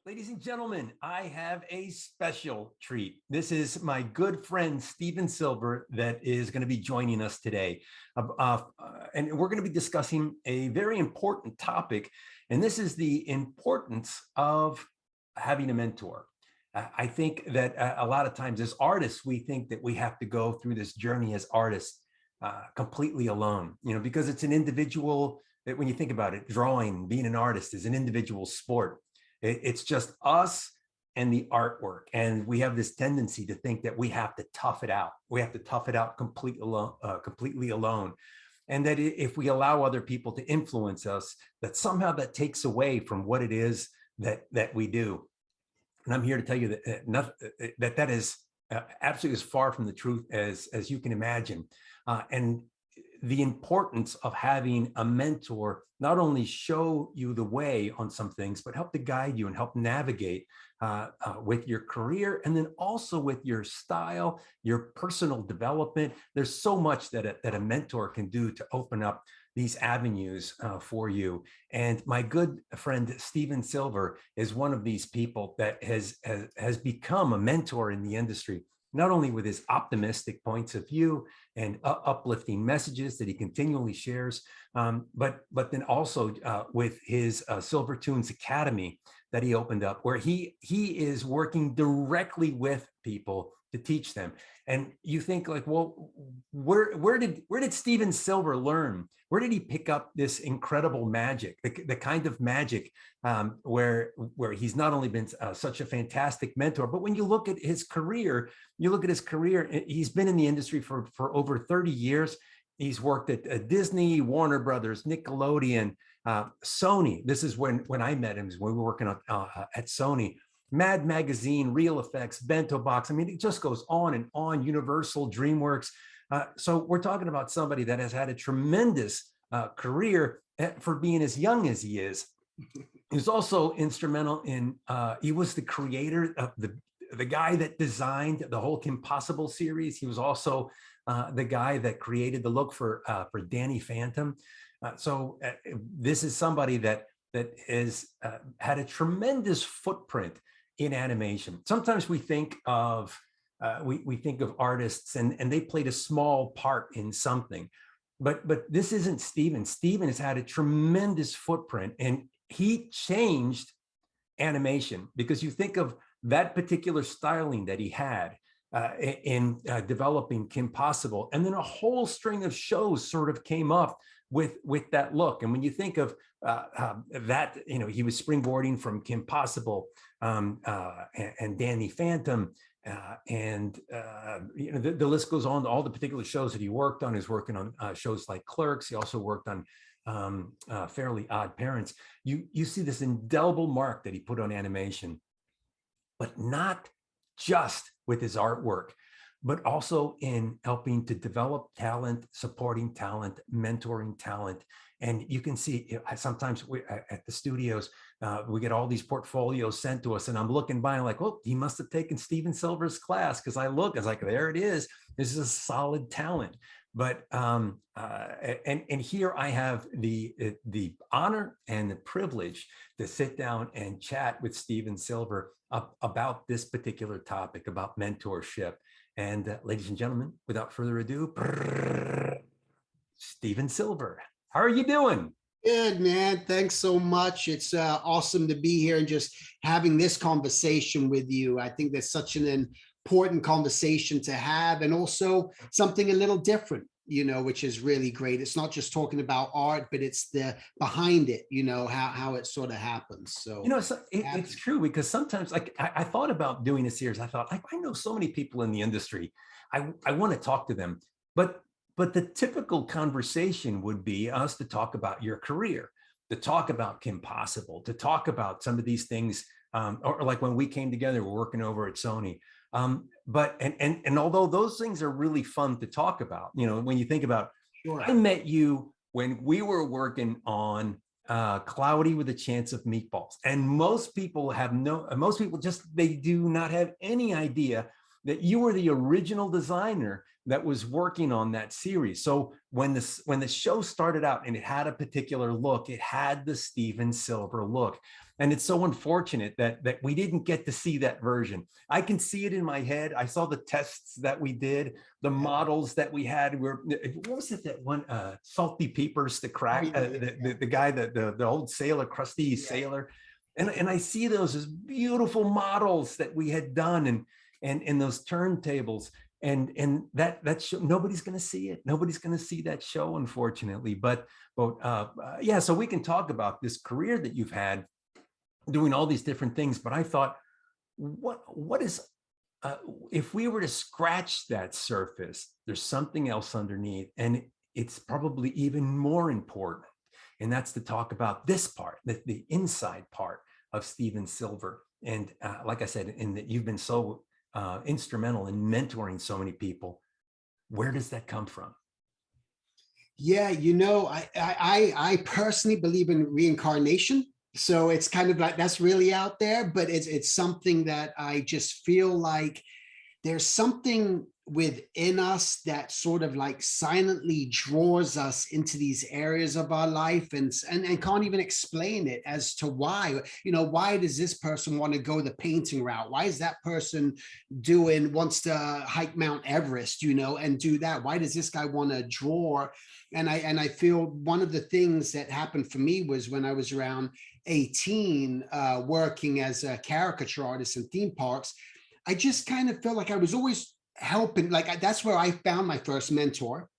Ladies and gentlemen, I have a special treat. This is my good friend, Steven Silver, that is going to be joining us today. And we're going to be discussing a very important topic, and this is the importance of having a mentor. I think that a lot of times as artists, we think that we have to go through this journey as artists completely alone, because it's an individual, when you think about it, drawing, being an artist is an individual sport. It's just us and the artwork. And we have this tendency to think that we have to tough it out. We have to tough it out completely alone. And that if we allow other people to influence us, that somehow that takes away from what it is that we do. And I'm here to tell you that is absolutely as far from the truth as you can imagine. And the importance of having a mentor not only show you the way on some things, but help to guide you and help navigate with your career, and then also with your style, your personal development. There's so much that a mentor can do to open up these avenues for you. And my good friend, Steven Silver, is one of these people that has become a mentor in the industry, not only with his optimistic points of view and uplifting messages that he continually shares, but then also with his Silver Tunes Academy that he opened up, where he is working directly with people to teach them. And you think like, well, where did Steven Silver learn? Where did he pick up this incredible magic, the kind of magic where he's not only been such a fantastic mentor, but when you look at his career, he's been in the industry for over 30 years. He's worked at Disney, Warner Brothers, Nickelodeon, Sony. This is when I met him, when we were working at Sony. Mad Magazine, Real Effects, Bento Box. I mean, it just goes on and on. Universal, DreamWorks. So we're talking about somebody that has had a tremendous career for being as young as he is. He's also instrumental in, he was the creator of the guy that designed the whole Kim Possible series. He was also the guy that created the look for Danny Phantom. So this is somebody that has had a tremendous footprint in animation. Sometimes we think of artists and they played a small part in something, but this isn't Steven. Steven has had a tremendous footprint, and he changed animation, because you think of that particular styling that he had in developing Kim Possible, and then a whole string of shows sort of came up with that look. And when you think of that, he was springboarding from Kim Possible and Danny Phantom, and the list goes on to all the particular shows that he worked on. He's working on shows like Clerks. He also worked on Fairly Odd Parents. You see this indelible mark that he put on animation, but not just with his artwork, but also in helping to develop talent, supporting talent, mentoring talent. And you can see sometimes at the studios, we get all these portfolios sent to us, and I'm looking by and like, oh, he must have taken Steven Silver's class, because I was like, there it is. This is a solid talent. But and here I have the honor and the privilege to sit down and chat with Steven Silver about this particular topic, about mentorship. And ladies and gentlemen, without further ado, Steven Silver. How are you doing? Good, man. Thanks so much. It's awesome to be here and just having this conversation with you. I think there's such an important conversation to have, and also something a little different, which is really great. It's not just talking about art, but it's the behind it, how it sort of happens. So, it's true, because sometimes, like, I thought about doing a series. I thought, I know so many people in the industry. I want to talk to them, but the typical conversation would be us to talk about your career, to talk about Kim Possible, to talk about some of these things, or like when we came together, we're working over at Sony. But although those things are really fun to talk about, when you think about, sure. I met you when we were working on Cloudy with a Chance of Meatballs, and most people they do not have any idea that you were the original designer that was working on that series. So when the show started out and it had a particular look, it had the Steven Silver look. And it's so unfortunate that we didn't get to see that version. I can see it in my head. I saw the tests that we did, the models that we had. What was it, that one, Salty Peepers, the crack, the guy, the old sailor, crusty sailor. And I see those as beautiful models that we had done, and those turntables. And that show, nobody's going to see it. Nobody's going to see that show, unfortunately. But yeah, so we can talk about this career that you've had doing all these different things. But I thought, what is, if we were to scratch that surface, there's something else underneath, and it's probably even more important. And that's to talk about this part, the inside part of Steven Silver. And like I said, in that you've been so instrumental in mentoring so many people. Where does that come from? Yeah, I personally believe in reincarnation. So it's kind of like, that's really out there, but it's something that I just feel like there's something within us that sort of like silently draws us into these areas of our life, and can't even explain it as to why. Why does this person want to go the painting route? Why is that person wants to hike Mount Everest, and do that? Why does this guy want to draw? And I feel one of the things that happened for me was when I was around 18, working as a caricature artist in theme parks. I just kind of felt like I was always helping. Like, that's where I found my first mentor.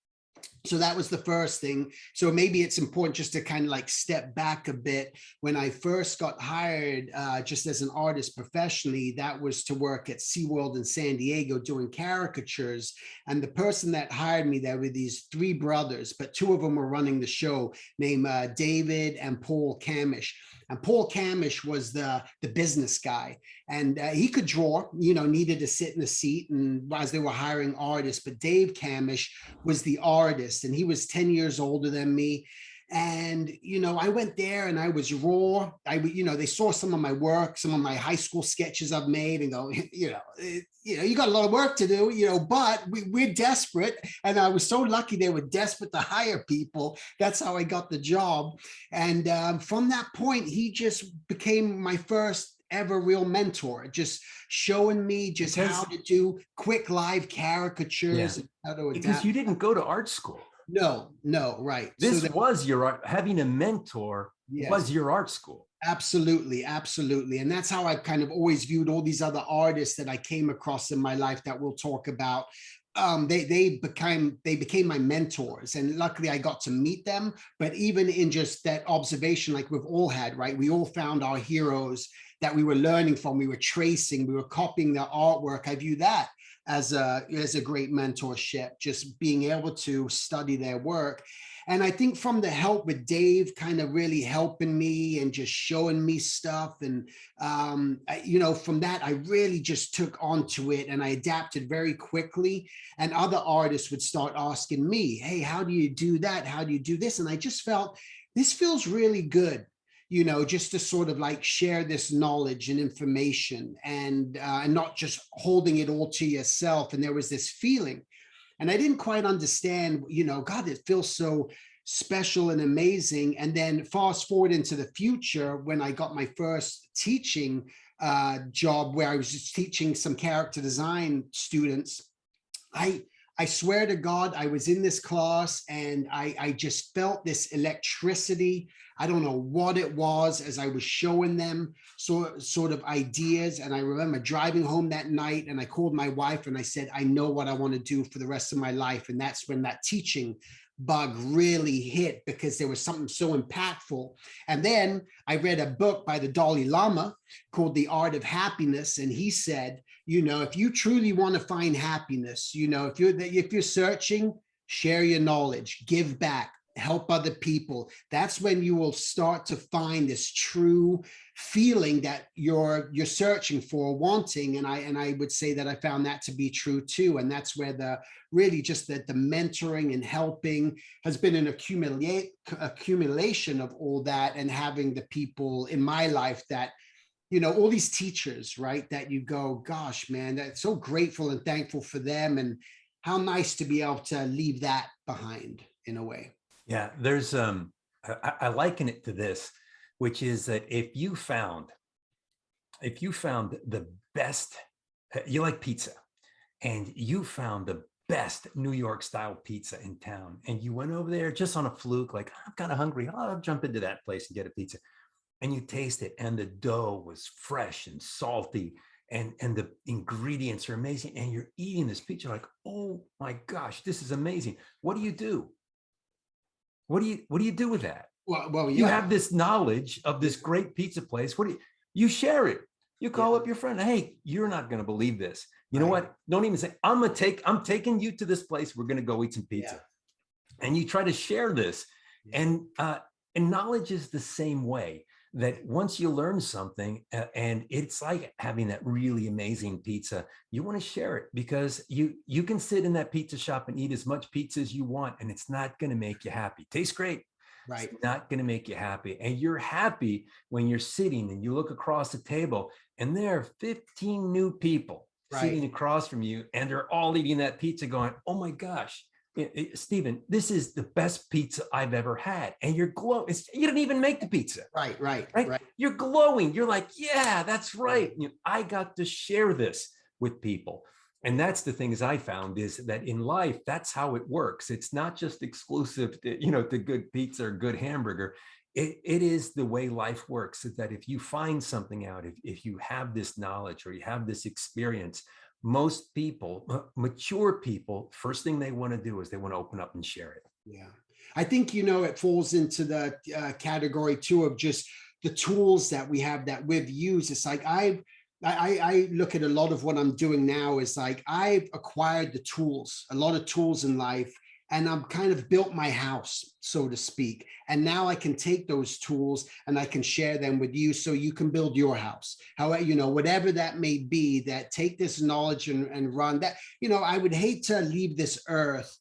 So that was the first thing. So maybe it's important just to kind of like step back a bit. When I first got hired just as an artist professionally, that was to work at SeaWorld in San Diego doing caricatures. And the person that hired me, there were these three brothers, but two of them were running the show, named David and Paul Camish. And Paul Camish was the business guy, and he could draw, needed to sit in the seat and as they were hiring artists. But Dave Camish was the artist, and he was 10 years older than me. And, I went there and I was raw. They saw some of my work, some of my high school sketches I've made, and go, you got a lot of work to do, but we're desperate. And I was so lucky they were desperate to hire people. That's how I got the job. And from that point, he just became my first ever real mentor, just showing me how to do quick live caricatures, and how to adapt. Because you didn't go to art school. No, right. This was your art. Having a mentor was your art school. Absolutely. And that's how I've kind of always viewed all these other artists that I came across in my life that we'll talk about. They became my mentors, and luckily I got to meet them. But even in just that observation, like we've all had, right? We all found our heroes that we were learning from, we were tracing, we were copying their artwork. I view that as a great mentorship, just being able to study their work. And I think from the help with Dave kind of really helping me and just showing me stuff. And, from that, I really just took onto it and I adapted very quickly. And other artists would start asking me, hey, how do you do that? How do you do this? And I just felt, this feels really good. Just to sort of like share this knowledge and information, and not just holding it all to yourself. And there was this feeling, and I didn't quite understand, God, it feels so special and amazing. And then fast forward into the future, when I got my first teaching job, where I was just teaching some character design students, I swear to God, I was in this class and I just felt this electricity. I don't know what it was, as I was showing them sort of ideas. And I remember driving home that night, and I called my wife and I said, I know what I want to do for the rest of my life. And that's when that teaching bug really hit, because there was something so impactful. And then I read a book by the Dalai Lama called The Art of Happiness. And he said, if you truly want to find happiness, if you're searching, share your knowledge, give back, help other people. That's when you will start to find this true feeling that you're searching for, wanting. And I would say that I found that to be true too. And that's where the mentoring and helping has been an accumulation of all that, and having the people in my life that, all these teachers, right, that you go, gosh, man, that's so grateful and thankful for them. And how nice to be able to leave that behind in a way. Yeah, there's I liken it to this, which is that if you found the best, you like pizza, and you found the best New York style pizza in town, and you went over there just on a fluke, like I'm kind of hungry, I'll jump into that place and get a pizza, and you taste it, and the dough was fresh and salty, and the ingredients are amazing, and you're eating this pizza like, oh my gosh, this is amazing. What do you do? What do you do with that? Well, You yeah, have this knowledge of this great pizza place. You share it? You call yeah, up your friend. Hey, you're not going to believe this. You know right, what? Don't even say, I'm taking you to this place. We're going to go eat some yeah, pizza. And you try to share this. yeah, And knowledge is the same way, that once you learn something, and it's like having that really amazing pizza, you want to share it, because you can sit in that pizza shop and eat as much pizza as you want, and it's not going to make you happy. Tastes great. It's right, not going to make you happy. And you're happy when you're sitting and you look across the table and there are 15 new people right. sitting across from you, and they're all eating that pizza going, oh my gosh, Stephen, this is the best pizza I've ever had. And you're glowing. You didn't even make the pizza, Right, right, right? right. You're glowing. You're like, yeah, that's right. Right. I got to share this with people. And that's the things I found, is that in life, that's how it works. It's not just exclusive to, to good pizza or good hamburger. It is the way life works, is that if you find something out, if you have this knowledge or you have this experience, most people, mature people, first thing they want to do is they want to open up and share it. Yeah. I think, it falls into the category too of just the tools that we have that we've used. It's like I look at a lot of what I'm doing now is like I've acquired the tools, a lot of tools in life, and I'm kind of built my house, so to speak. And now I can take those tools and I can share them with you so you can build your house. However, whatever that may be, that take this knowledge and run that, I would hate to leave this earth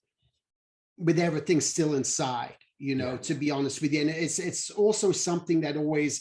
with everything still inside, Yeah. to be honest with you. And it's also something that always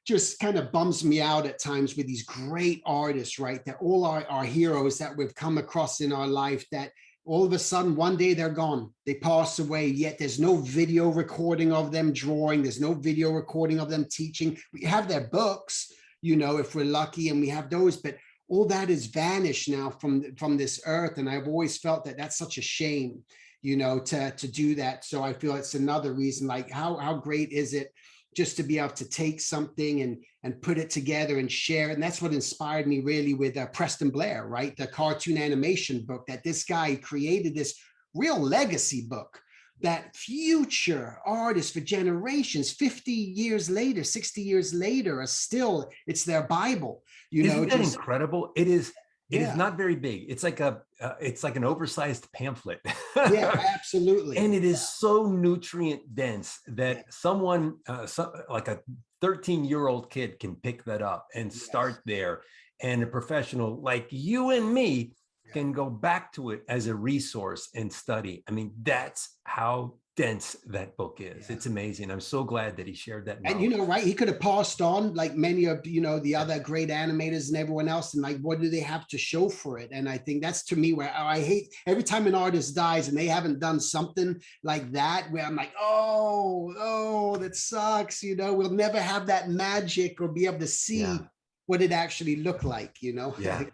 just kind of bums me out at times with these great artists, right? That all our heroes that we've come across in our life, that all of a sudden one day they're gone, they pass away, yet there's no video recording of them drawing, there's no video recording of them teaching. We have their books, if we're lucky, and we have those, but all that is vanished now from this earth. And I've always felt that that's such a shame, to do that. So I feel it's another reason, like how great is it just to be able to take something and put it together and share it. And that's what inspired me really with Preston Blair, right? The cartoon animation book, that this guy created this real legacy book that future artists for generations, 50 years later, 60 years later, are still, it's their Bible, Isn't that just, incredible? It is. It is yeah, not very big. It's like an oversized pamphlet. yeah, absolutely. And it is so nutrient dense Yeah, that someone, like a 13-year-old kid, can pick that up and yes, start there. And a professional like you and me yeah, can go back to it as a resource and study. I mean, that's how dense that book is. yeah. It's amazing. I'm so glad that he shared that And knowledge. right, he could have passed on like many of the other great animators and everyone else, and like what do they have to show for it? And I think that's, to me, where I hate every time an artist dies and they haven't done something like that, where I'm like, oh, that sucks. We'll never have that magic or be able to Yeah. see what it actually looked like, Yeah.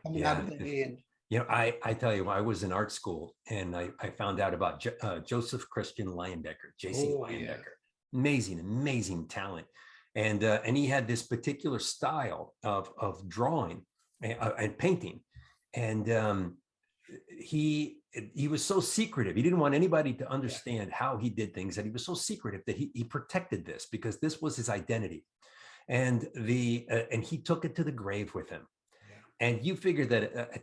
coming out Yeah. of the hand. I tell you, I was in art school, and I found out about Joseph Christian Leyendecker, JC Oh yeah, Leyendecker. Amazing talent. And he had this particular style of drawing and painting. And he was so secretive. He didn't want anybody to yeah, understand how he did things, and he was so secretive that he protected this, because this was his identity. And he took it to the grave with him. yeah, And you figure that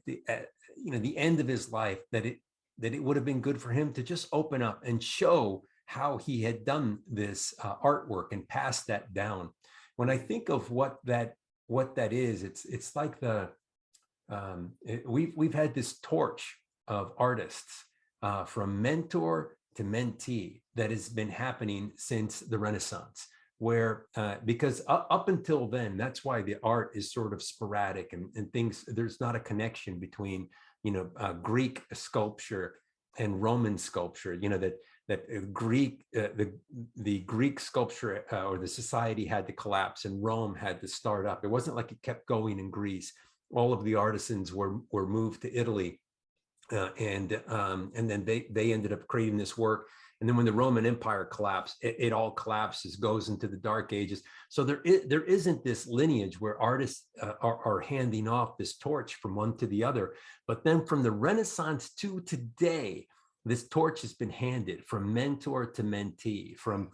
the end of his life, that it would have been good for him to just open up and show how he had done this artwork and pass that down. When I think of what that is, it's like we've had this torch of artists, from mentor to mentee, that has been happening since the Renaissance, where because up until then, that's why the art is sort of sporadic, and things, there's not a connection between Greek sculpture and Roman sculpture, that Greek, the Greek sculpture or the society had to collapse and Rome had to start up. It wasn't like it kept going in Greece. All of the artisans were moved to Italy, and then they ended up creating this work. And then when the Roman Empire collapsed, it all collapses, goes into the Dark Ages. So there isn't this lineage where artists are handing off this torch from one to the other. But then from the Renaissance to today, this torch has been handed from mentor to mentee, from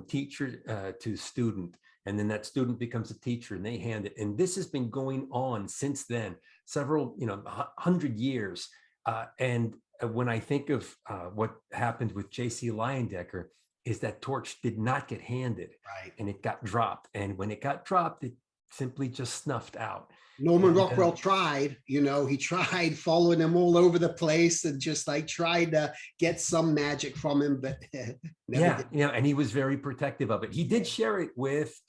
teacher to student. And then that student becomes a teacher and they hand it. And this has been going on since then, several, 100 years. And when I think of what happened with J.C. Leyendecker, is that torch did not get handed, Right. And it got dropped. And when it got dropped, it simply just snuffed out. Norman Rockwell tried, he tried following him all over the place and just like tried to get some magic from him, but yeah, and he was very protective of it. He did share it with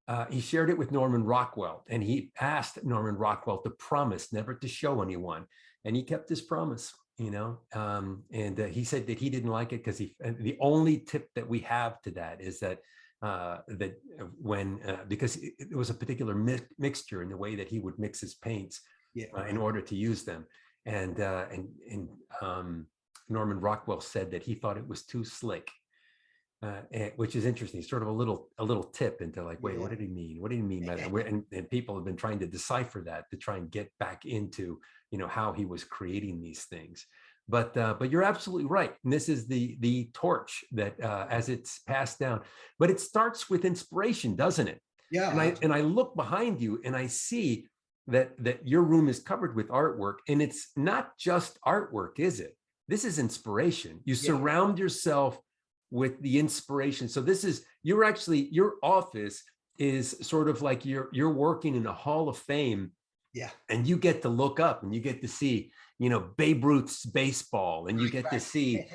Norman Rockwell, and he asked Norman Rockwell to promise never to show anyone, and he kept his promise. And he said that he didn't like it because the only tip that we have to that is that because it was a particular mixture in the way that he would mix his paints in order to use them, and Norman Rockwell said that he thought it was too slick, which is interesting. Sort of a little tip into like, wait, what did he mean? What did he mean by that? And people have been trying to decipher that to try and get back into how he was creating these things. But you're absolutely right. And this is the torch that as it's passed down. But it starts with inspiration, doesn't it? Yeah. And I look behind you and I see that your room is covered with artwork. And it's not just artwork, is it? This is inspiration. You surround yourself with the inspiration. So this is your office is sort of like you're working in a Hall of Fame. Yeah. And you get to look up and you get to see, Babe Ruth's baseball, and you get to see,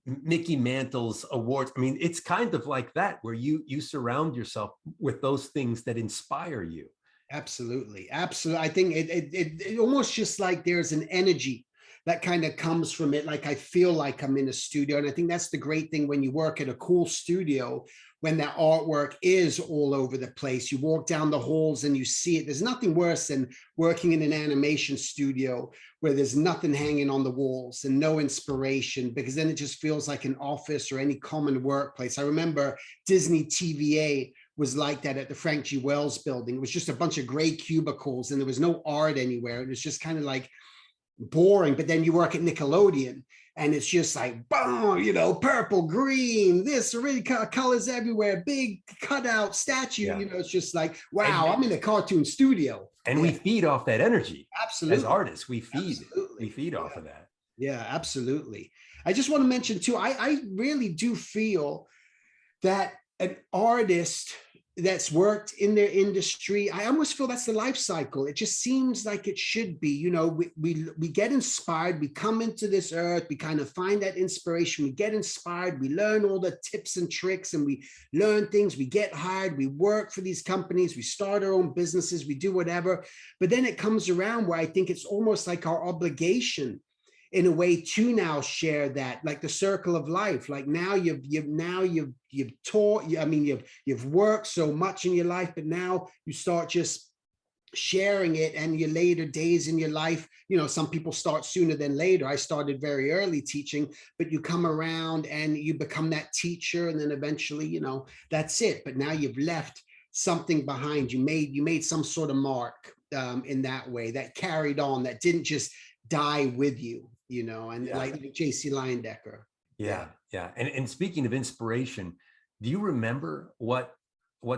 Mickey Mantle's awards. I mean, it's kind of like that, where you surround yourself with those things that inspire you. Absolutely. Absolutely. I think it almost just like there's an energy that kind of comes from it. Like I feel like I'm in a studio. And I think that's the great thing when you work at a cool studio, when that artwork is all over the place. You walk down the halls and you see it. There's nothing worse than working in an animation studio where there's nothing hanging on the walls and no inspiration, because then it just feels like an office or any common workplace. I remember Disney TVA was like that at the Frank G. Wells building. It was just a bunch of gray cubicles and there was no art anywhere. It was just kind of like boring. But then you work at Nickelodeon and it's just like, boom, purple, green, this really colors everywhere, big cutout statue, it's just like, wow, I'm in a cartoon studio. And we feed off that energy. Absolutely. As artists, we feed off of that. Yeah, absolutely. I just want to mention too, I really do feel that an artist that's worked in their industry, I almost feel that's the life cycle. It just seems like it should be. We get inspired, we come into this earth, we kind of find that inspiration, we get inspired, we learn all the tips and tricks, and we learn things, we get hired, we work for these companies, we start our own businesses, we do whatever. But then it comes around where I think it's almost like our obligation in a way to now share that, like the circle of life. Like now you've taught, you've worked so much in your life, but now you start just sharing it, and your later days in your life, some people start sooner than later. I started very early teaching, but you come around and you become that teacher, and then eventually, that's it. But now you've left something behind. You made some sort of mark in that way that carried on, that didn't just die with you. Like J.C. Leyendecker. Yeah. And speaking of inspiration, do you remember what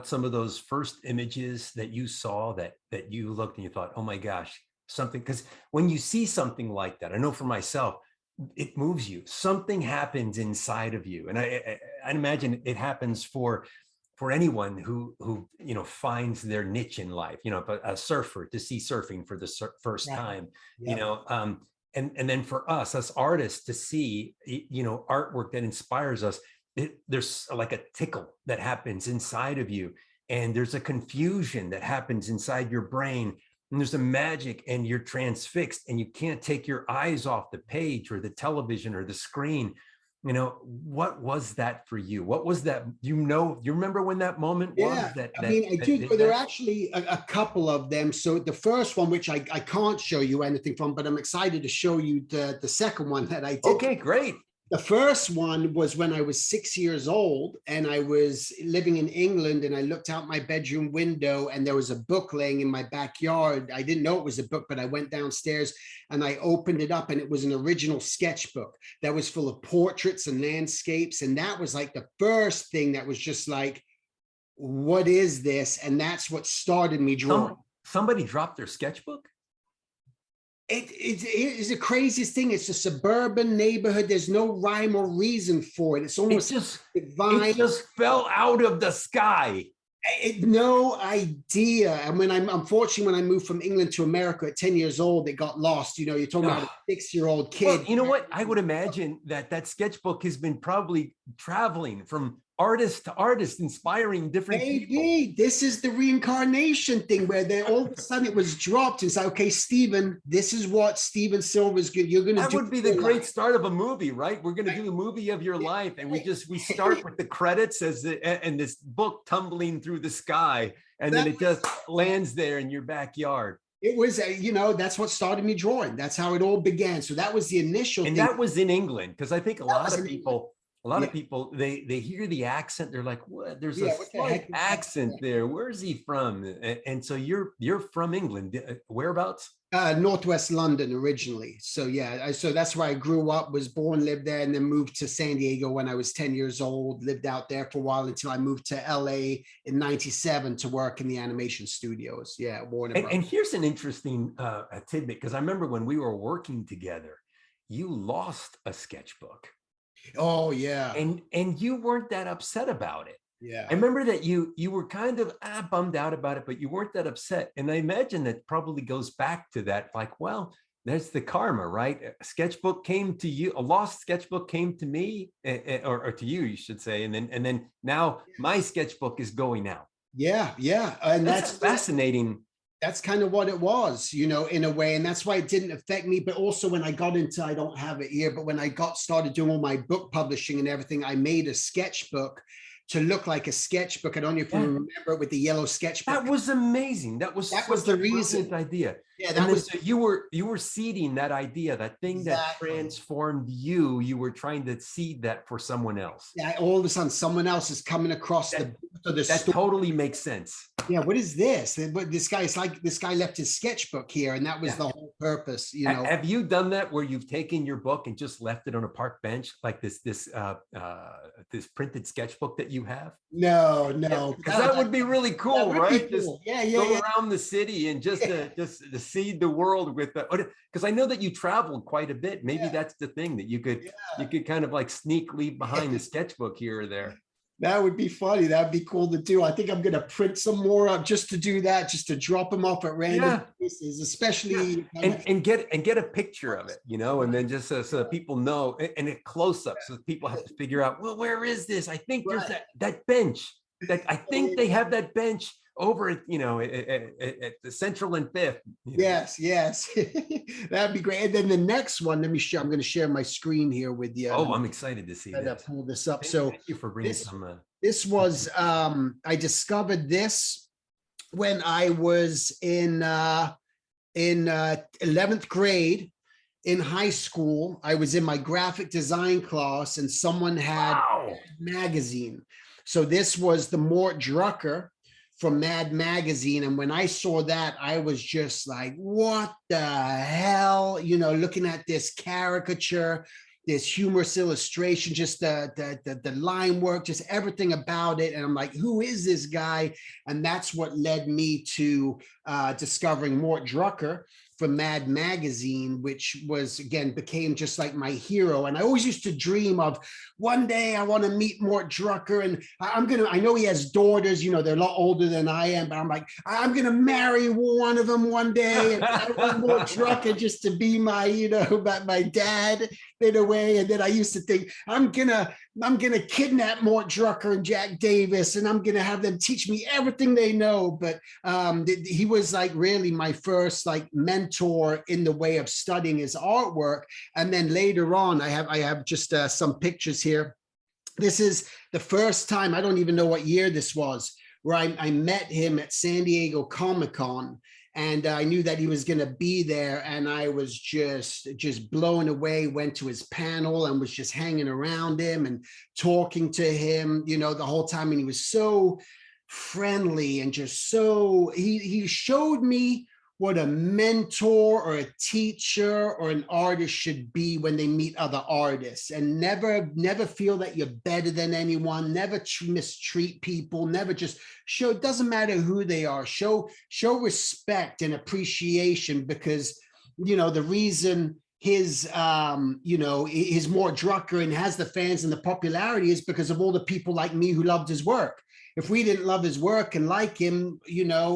some of those first images that you saw that you looked and you thought, oh my gosh, something? Because when you see something like that, I know for myself, it moves you. Something happens inside of you, and I imagine it happens for anyone who finds their niche in life. A surfer to see surfing for the first time. And then for us artists to see, artwork that inspires us, there's like a tickle that happens inside of you, and there's a confusion that happens inside your brain. and there's a magic and you're transfixed and you can't take your eyes off the page or the television or the screen. You know, what was that for you? What was that? You remember when that moment was Yeah, that I mean, I that do. did There are that? actually a couple of them. So the first one, which I can't show you anything from, but I'm excited to show you the second one that I did. Okay, great. The first one was when I was 6 years old and I was living in England, and I looked out my bedroom window and there was a book laying in my backyard. I didn't know it was a book, but I went downstairs and I opened it up, and it was an original sketchbook that was full of portraits and landscapes. And that was like the first thing that was just like, what is this? And that's what started me drawing. Somebody dropped their sketchbook? It is the craziest thing. It's a suburban neighborhood. There's no rhyme or reason for it. It's almost divine. It just fell out of the sky. No idea. And unfortunately, when I moved from England to America at 10 years old, it got lost. You know, you're talking about a 6-year-old kid. Well, you know what? I would imagine that sketchbook has been probably traveling from artist to artist, inspiring different people. This is the reincarnation thing where all of a sudden it was dropped and said, okay, Steven, this is what Steven Silver's good. You're going to do. That would be the great start of a movie, right? We're going to do a movie of your life. And we start with the credits and this book tumbling through the sky. And then it just lands there in your backyard. It was, that's what started me drawing. That's how it all began. So that was the initial thing. And that was in England, because I think a lot of people, they hear the accent. They're like, what? There's a slight accent there. Where's he from? And so you're from England. Whereabouts? Northwest London originally. So so that's where I grew up, was born, lived there, and then moved to San Diego when I was 10 years old, lived out there for a while until I moved to LA in 97 to work in the animation studios. Yeah, Warner Brothers. And here's an interesting tidbit, because I remember when we were working together, you lost a sketchbook. Oh yeah. And you weren't that upset about it. Yeah. I remember that you were kind of bummed out about it, but you weren't that upset. And I imagine that probably goes back to that, like, well, there's the karma, right? A sketchbook came to you, a lost sketchbook came to me, or to you should say. And then now my sketchbook is going out. Yeah. Yeah. And that's fascinating. That's kind of what it was, in a way. And that's why it didn't affect me. But also when I got into, I don't have it here, but when I started doing all my book publishing and everything, I made a sketchbook to look like a sketchbook. I don't know if you remember it, with the yellow sketchbook. That was amazing. That was the reason. Idea. Yeah, that was. So you were seeding that idea, that thing that transformed you. You were trying to seed that for someone else. Yeah, all of a sudden someone else is coming across the totally makes sense. Yeah, what is this? But this guy left his sketchbook here, and that was the whole purpose. Have you done that where you've taken your book and just left it on a park bench, like this printed sketchbook that you have? No, because that would be really cool, right? Cool. Just go around the city and just to seed the world with the. Because I know that you traveled quite a bit. Maybe that's the thing that you could kind of like leave behind the sketchbook here or there. That would be funny. That'd be cool to do. I think I'm going to print some more up just to do that, just to drop them off at random places, especially and get a picture of it, and then just so people know, and a close up, so people have to figure out, well, where is this? I think there's that bench. That I think they have that bench over at the Central and Fifth. Yes, that'd be great. And then the next one, I'm going to share my screen here with you. Oh, I'm excited to see that. Pull this up. Thank you for bringing some. This was I discovered this when I was in 11th grade in high school. I was in my graphic design class, and someone had a magazine. So this was the Mort Drucker from Mad Magazine. And when I saw that, I was just like, what the hell? Looking at this caricature, this humorous illustration, just the line work, just everything about it. And I'm like, who is this guy? And that's what led me to discovering Mort Drucker from Mad Magazine, which was, again, became just like my hero. And I always used to dream of one day I want to meet Mort Drucker, and I know he has daughters, they're a lot older than I am, but I'm like, I'm going to marry one of them one day. And I want Mort Drucker just to be my, my dad in a way. And then I used to think, I'm gonna kidnap Mort Drucker and Jack Davis, and I'm gonna have them teach me everything they know. But he was like really my first like mentor in the way of studying his artwork. And then later on, I have just some pictures here. This is the first time, I don't even know what year this was, where I met him at San Diego Comic-Con. And I knew that he was going to be there, and I was just blown away. Went to his panel and was just hanging around him and talking to him, the whole time. And he was so friendly and just so, he showed me what a mentor or a teacher or an artist should be when they meet other artists, and never feel that you're better than anyone, never mistreat people, never just show, it doesn't matter who they are, show respect and appreciation, because, the reason his Mort Drucker and has the fans and the popularity is because of all the people like me who loved his work. If we didn't love his work and like him,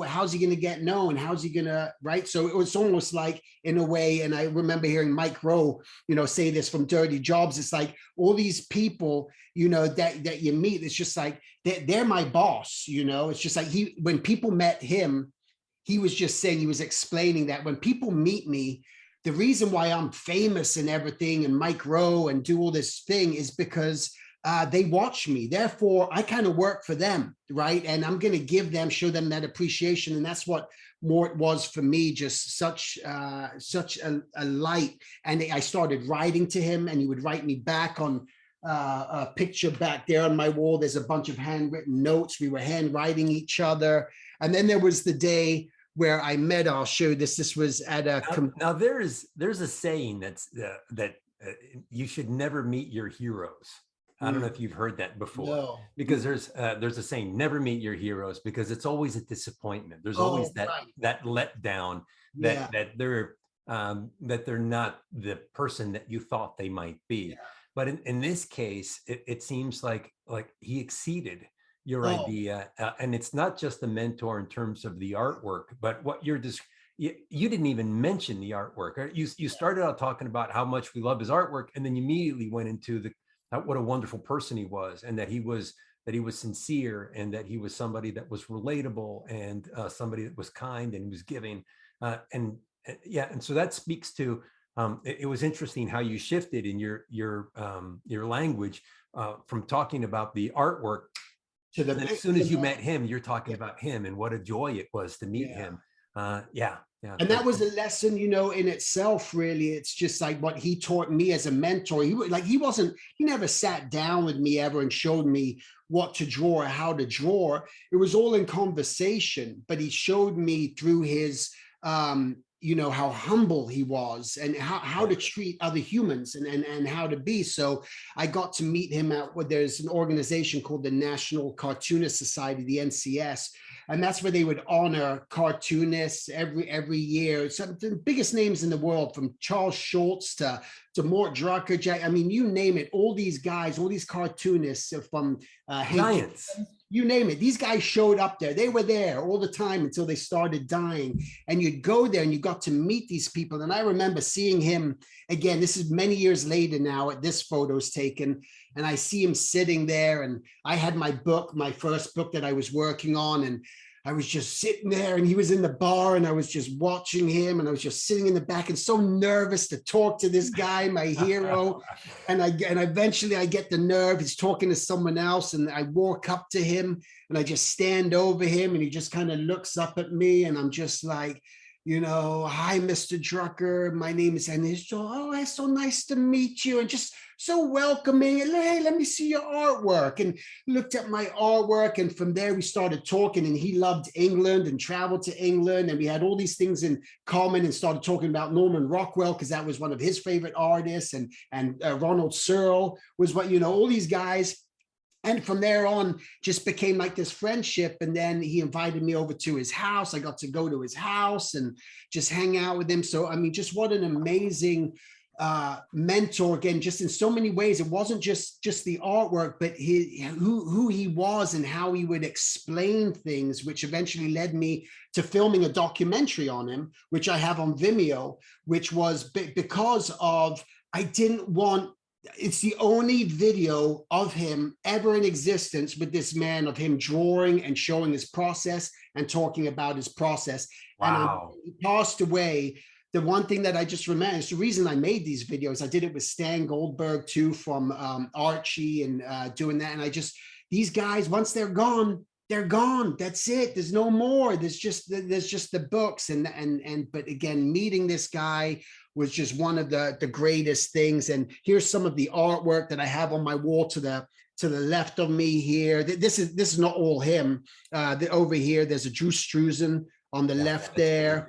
how's he going to get known? How's he going to, right? So it was almost like, in a way, and I remember hearing Mike Rowe, say this from Dirty Jobs. It's like all these people, that you meet, it's just like, they're my boss, it's just like when people met him, he was just saying, he was explaining that when people meet me, the reason why I'm famous and everything, and Mike Rowe and do all this thing, is because they watch me. Therefore, I kind of work for them, right? And I'm going to show them that appreciation. And that's what Mort was for me, just such a light. And I started writing to him, and he would write me back on a picture back there on my wall. There's a bunch of handwritten notes. We were handwriting each other. And then there was the day where I met, I'll show you this. This was at a... Now there's a saying that you should never meet your heroes. I don't know if you've heard that before. No. Because there's a saying, never meet your heroes, because it's always a disappointment. There's always that letdown that they're not the person that you thought they might be. Yeah. But in this case, it seems like he exceeded your idea, and it's not just the mentor in terms of the artwork, but what you're just. You didn't even mention the artwork. You started out talking about how much we love his artwork, and then you immediately went into what a wonderful person he was, and that he was sincere, and that he was somebody that was relatable, and somebody that was kind and was giving, and so that speaks to. It was interesting how you shifted in your language from talking about the artwork to as soon as you met him, you're talking about him and what a joy it was to meet him. And that was a lesson, in itself, really. It's just like what he taught me as a mentor. He never sat down with me ever and showed me what to draw or how to draw. It was all in conversation, but he showed me through his, how humble he was, and how to treat other humans, and how to be. So I got to meet him at there's an organization called the National Cartoonist Society, the NCS. And that's where they would honor cartoonists every year. Some of the biggest names in the world, from Charles Schultz to Mort Drucker, Jack. I mean, you name it. All these guys, all these cartoonists from Giants. You name it. These guys showed up there. They were there all the time until they started dying. And you'd go there and you got to meet these people. And I remember seeing him again. This is many years later now. This photo's taken. And I see him sitting there, and I had my first book that I was working on, and I was just sitting there, and he was in the bar, and I was just watching him, and I was just sitting in the back and so nervous to talk to this guy, my hero. And eventually I get the nerve. He's talking to someone else, and I walk up to him, and I just stand over him, and he just kind of looks up at me, and I'm just like, hi, Mr. Drucker, my name is, and he's it's so nice to meet you, and just so welcoming. And hey, let me see your artwork, and looked at my artwork. And from there we started talking, and he loved England and traveled to England, and we had all these things in common, and started talking about Norman Rockwell, because that was one of his favorite artists, and Ronald Searle was all these guys. And from there on, just became like this friendship. And then he invited me over to his house. I got to go to his house and just hang out with him. So, I mean, just what an amazing mentor, again, just in so many ways. It wasn't just the artwork, but who he was and how he would explain things, which eventually led me to filming a documentary on him, which I have on Vimeo, which was because of, I didn't want, it's the only video of him ever in existence with this man, of him drawing and showing his process and talking about his process. Wow. And he passed away. The one thing that I just remember, it's the reason I made these videos. I did it with Stan Goldberg too, from Archie, and doing that. And I just, these guys, once they're gone, they're gone. That's it. There's no more. There's just the books. But again, meeting this guy was just one of the greatest things. And here's some of the artwork that I have on my wall to the left of me here. This is not all him. Over here, there's a Drew Struzan on the left there.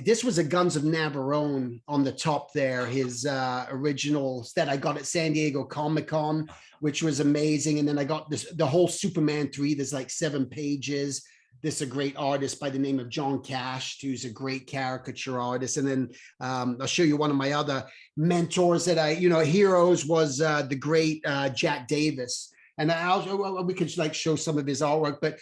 This was a Guns of Navarone on the top there, his originals that I got at San Diego Comic-Con, which was amazing. And then I got the whole Superman 3, there's like 7 pages. This is a great artist by the name of John Cash, who's a great caricature artist. And then I'll show you one of my other mentors that heroes was the great Jack Davis. And we could like show some of his artwork, but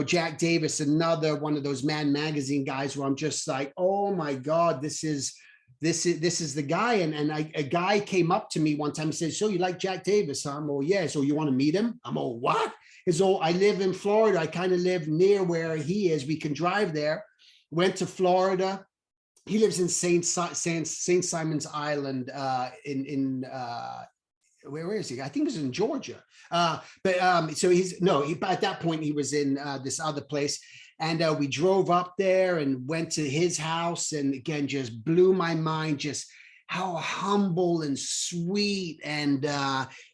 Jack Davis, another one of those Man Magazine guys where I'm just like, oh my God, this is the guy. And a guy came up to me one time and said, so you like Jack Davis? I'm, oh yeah. So you want to meet him? I'm, oh, what? So I live in Florida. I kind of live near where he is. We can drive there. Went to Florida. He lives in St. Simon's Island where is he? I think he was in Georgia. So at that point he was in this other place. And we drove up there and went to his house, and again, just blew my mind, just how humble and sweet. And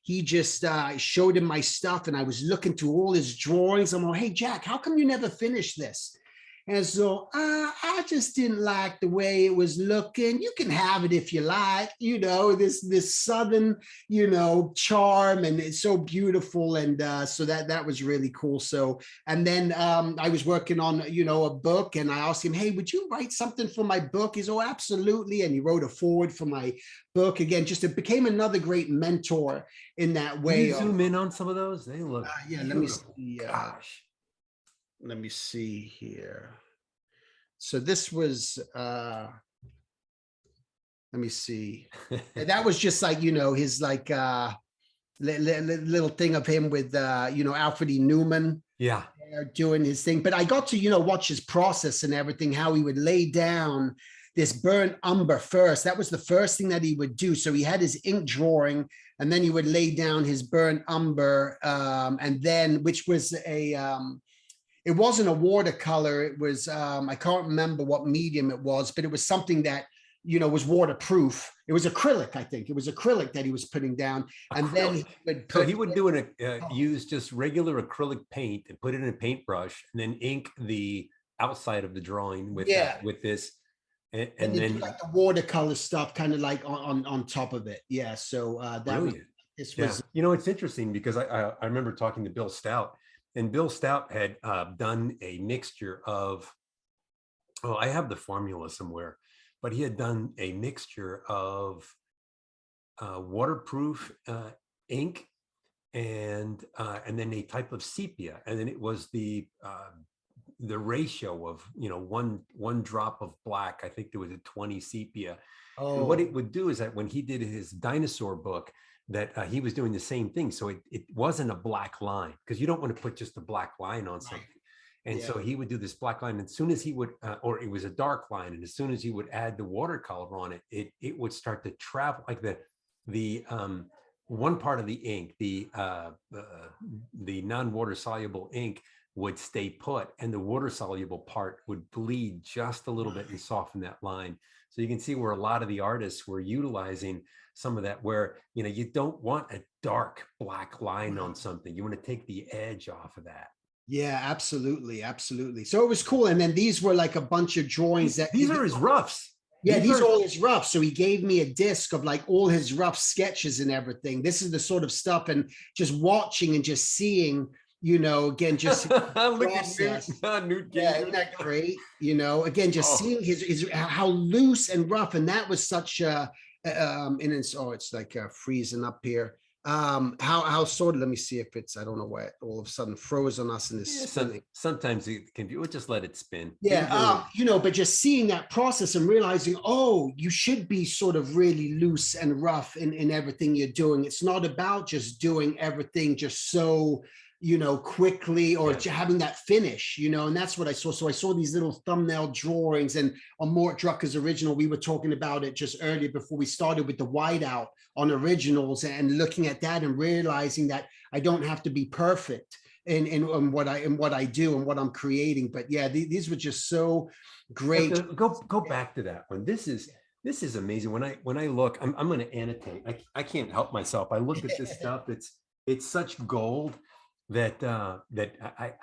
he just showed him my stuff, and I was looking through all his drawings. I'm like, hey, Jack, how come you never finished this? And so I just didn't like the way it was looking. You can have it if you like, this Southern, charm, and it's so beautiful. And so that was really cool. So, and then I was working on, a book, and I asked him, hey, would you write something for my book? He's, oh, absolutely. And he wrote a foreword for my book. Again, just it became another great mentor in that way. Can you zoom in on some of those? They look yeah, let me see. Gosh. Let me see here. So this was, let me see. That was just like, his like little thing of him with, Alfred E. Newman. Yeah. Doing his thing. But I got to, watch his process and everything, how he would lay down this burnt umber first. That was the first thing that he would do. So he had his ink drawing, and then he would lay down his burnt umber, and then, which was it wasn't a watercolor. It was, I can't remember what medium it was, but it was something that, was waterproof. It was acrylic, I think. It was acrylic that he was putting down. And then he would use just regular acrylic paint and put it in a paintbrush, and then ink the outside of the drawing with this. And then like the watercolor stuff kind of like on top of it. Yeah. So that was, this was, it's interesting because I remember talking to Bill Stout. And Bill Stout had done a mixture of, I have the formula somewhere, but he had done a mixture of waterproof ink and then a type of sepia, and then it was the ratio of one drop of black. I think there was a 20 sepia. Oh. And what it would do is that when he did his dinosaur book, that he was doing the same thing. So it wasn't a black line, because you don't want to put just a black line on something. Right. And so he would do this black line. And as soon as he would, or it was a dark line, and as soon as he would add the watercolor on it, it would start to travel, like the one part of the ink, the non-water soluble ink would stay put, and the water soluble part would bleed just a little bit and soften that line. So you can see where a lot of the artists were utilizing some of that, where, you don't want a dark black line on something. You want to take the edge off of that. Yeah, absolutely. Absolutely. So it was cool. And then these were like a bunch of drawings that these are his roughs. Yeah, these are all his rough. So he gave me a disc of like all his rough sketches and everything. This is the sort of stuff, and just watching and just seeing, again, just his Look at process. Newt Yeah, isn't Gingrich. that great? Again, just Oh, seeing his how loose and rough, and that was such a and it's like freezing up here. How sort of, let me see if it's, I don't know why it all of a sudden froze on us in this yeah. spinning. Sometimes it can be. We'll just let it spin. Yeah, Usually, but just seeing that process and realizing, oh, you should be sort of really loose and rough in everything you're doing. It's not about just doing everything just so, quickly, or yeah. having that finish, and that's what I saw. So I saw these little thumbnail drawings, and on Mort Drucker's original, we were talking about it just earlier before we started with the whiteout on originals, and looking at that and realizing that I don't have to be perfect in what I do and what I'm creating. But yeah, these were just so great. Go back to that one. This is amazing. When I look, I'm going to annotate. I can't help myself. I look at this stuff. It's such gold that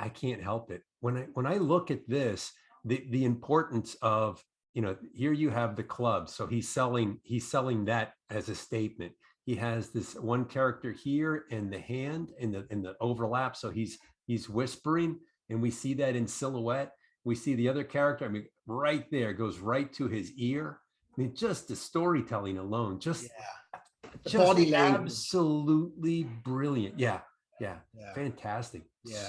I can't help it. When I look at this, the importance of, here you have the club. So he's selling that as a statement. He has this one character here in the hand in the overlap. So he's whispering, and we see that in silhouette. We see the other character. I mean, right there, goes right to his ear. I mean, just the storytelling alone, just Body language. absolutely brilliant. Yeah, Yeah. fantastic. Yeah.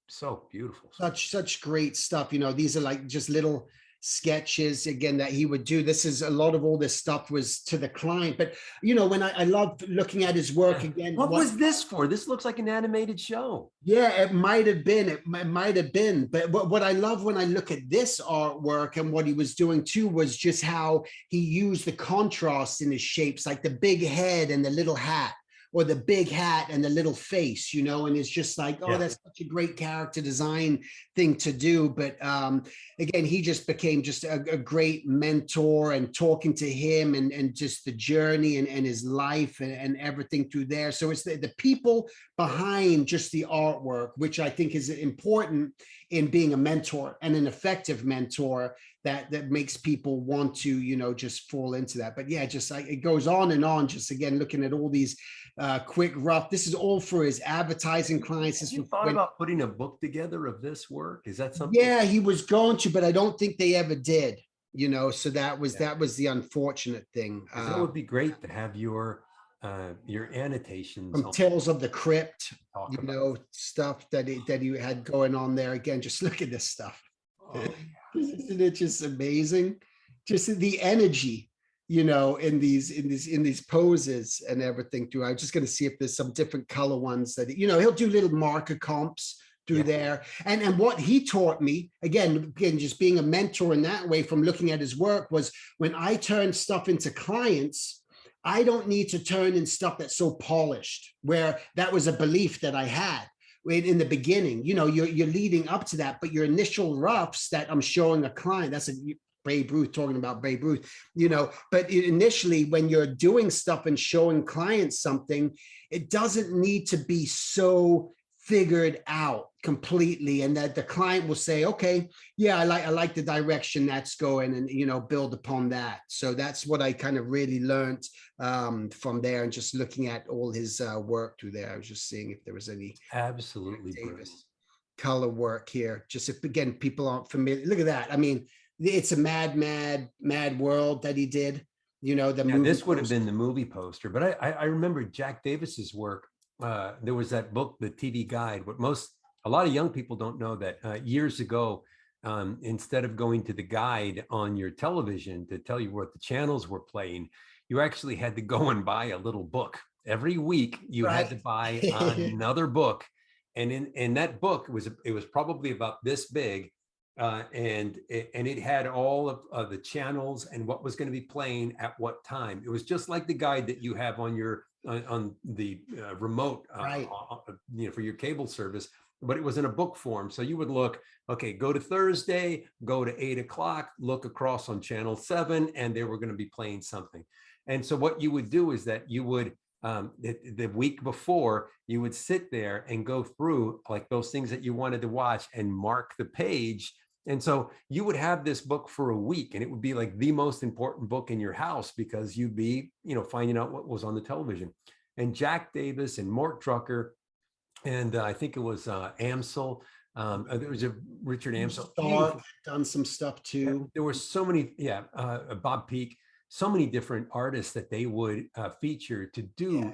So beautiful. Such great stuff. These are like just little sketches again that he would do. This is a lot of all this stuff was to the client. But when I love looking at his work again. What was this for? This looks like an animated show. Yeah, it might have been. It might have been. But what I love when I look at this artwork and what he was doing too was just how he used the contrast in his shapes, like the big head and the little hat, or the big hat and the little face, and it's just like, oh, that's such a great character design thing to do. But again, he just became just a great mentor, and talking to him and just the journey and his life and everything through there. So it's the people behind just the artwork, which I think is important in being a mentor, and an effective mentor that makes people want to, just fall into that. But yeah, just like it goes on and on, just again, looking at all these quick rough. This is all for his advertising clients. Have you thought about putting a book together of this work? Is that something? Yeah, he was going to, but I don't think they ever did, so that was the unfortunate thing. That would be great to have your annotations from Tales of the Crypt, stuff that he had going on there. Again, just look at this stuff. Oh, Isn't it just amazing? Just the energy, in these poses and everything too. I'm just going to see if there's some different color ones that, he'll do little marker comps through there. And what he taught me, again, just being a mentor in that way from looking at his work, was when I turn stuff into clients, I don't need to turn in stuff that's so polished, where that was a belief that I had in the beginning. You're leading up to that, but your initial roughs that I'm showing a client, that's a Babe Ruth, talking about Babe Ruth, but initially when you're doing stuff and showing clients something, it doesn't need to be so figured out completely, and that the client will say, okay, yeah, I like the direction that's going, and build upon that. So that's what I kind of really learned from there, and just looking at all his work through there. I was just seeing if there was any absolutely brilliant color work here. Just if, again, people aren't familiar, look at that. I mean, it's a mad world that he did. This would have been the movie poster, but I remember Jack Davis's work. There was that book, The TV Guide. A lot of young people don't know that years ago, instead of going to the guide on your television to tell you what the channels were playing, you actually had to go and buy a little book. Every week you had to buy another book. And in that book, it was probably about this big. And it had all of the channels and what was going to be playing at what time. It was just like the guide that you have on your on the remote, for your cable service, but it was in a book form. So you would look, okay, go to Thursday, go to 8 o'clock, look across on channel 7, and they were going to be playing something. And so what you would do is that you would, the week before, you would sit there and go through like those things that you wanted to watch and mark the page And so you would have this book for a week, and it would be like the most important book in your house because you'd be, finding out what was on the television. And Jack Davis and Mort Drucker, and I think it was Amsel. There was a Richard Amsel. Stark done some stuff too. There were so many, Bob Peak, so many different artists that they would feature to do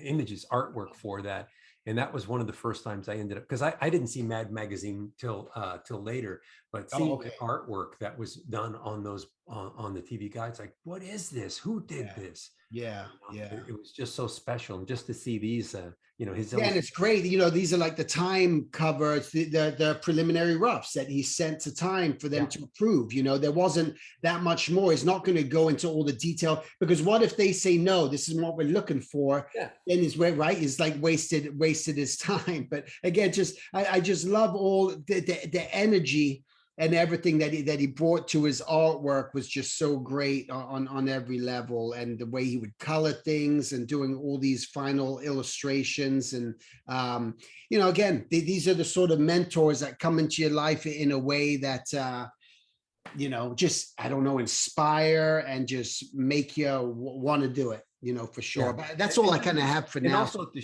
images, artwork for that. And that was one of the first times I ended up, because I didn't see Mad Magazine till later, but seeing the artwork that was done on those on the TV guides, like, what is this? Who did this? Yeah. It was just so special, and just to see these, his. Yeah, and it's great. These are like the Time covers, the preliminary roughs that he sent to Time for them to approve. There wasn't that much more. He's not going to go into all the detail, because what if they say no, this is what we're looking for? Yeah. Then is where, right? It's like wasted his time. But again, I just love all the energy and everything that he brought to his artwork was just so great on every level, and the way he would color things and doing all these final illustrations. And again, these are the sort of mentors that come into your life in a way that just, I don't know, inspire and just make you want to do it, for sure. Yeah. But that's all I kind of have for now. And also to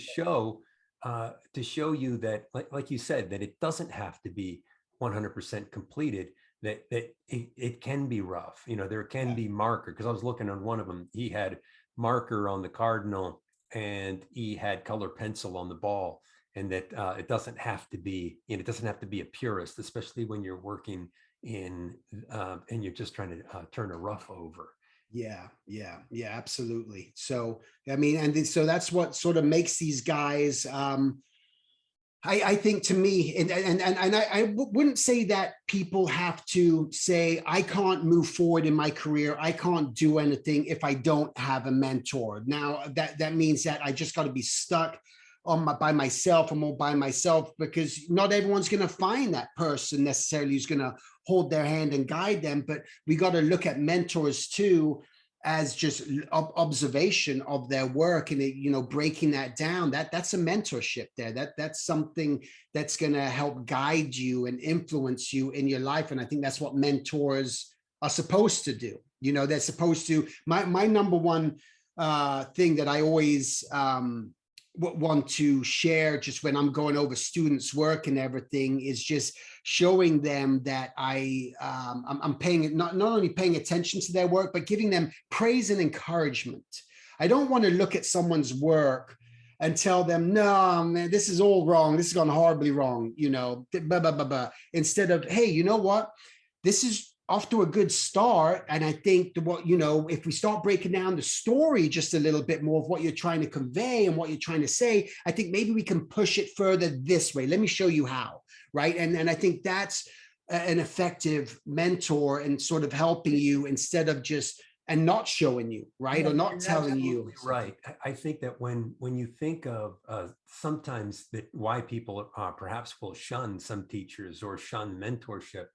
show you that, like you said, that it doesn't have to be 100% completed, that it can be rough. There can be marker, because I was looking on one of them, he had marker on the cardinal and he had color pencil on the ball, and that it doesn't have to be, it doesn't have to be a purist, especially when you're working in and you're just trying to turn a rough over. Yeah, absolutely. So, I mean, and so that's what sort of makes these guys, I think, to me, and I wouldn't say that people have to say, I can't move forward in my career, I can't do anything if I don't have a mentor. Now, that means that I just got to be stuck by myself, or more by myself, because not everyone's going to find that person necessarily who's going to hold their hand and guide them. But we got to look at mentors too, as just observation of their work, and breaking that down, that's a mentorship there. That's something that's going to help guide you and influence you in your life. And I think that's what mentors are supposed to do. They're supposed to, my number one thing that I always want to share, just when I'm going over students' work and everything, is just showing them that I'm paying, not only paying attention to their work, but giving them praise and encouragement. I don't want to look at someone's work and tell them, no, man, this is all wrong, this has gone horribly wrong, blah, blah, blah, blah. Instead of, hey, you know what, this is off to a good start. And I think if we start breaking down the story just a little bit more of what you're trying to convey and what you're trying to say, I think maybe we can push it further this way. Let me show you how, right? And I think that's an effective mentor, and sort of helping you instead of just, and not showing you, right? Or not telling you. Right. I think that when you think of sometimes that why people perhaps will shun some teachers or shun mentorship,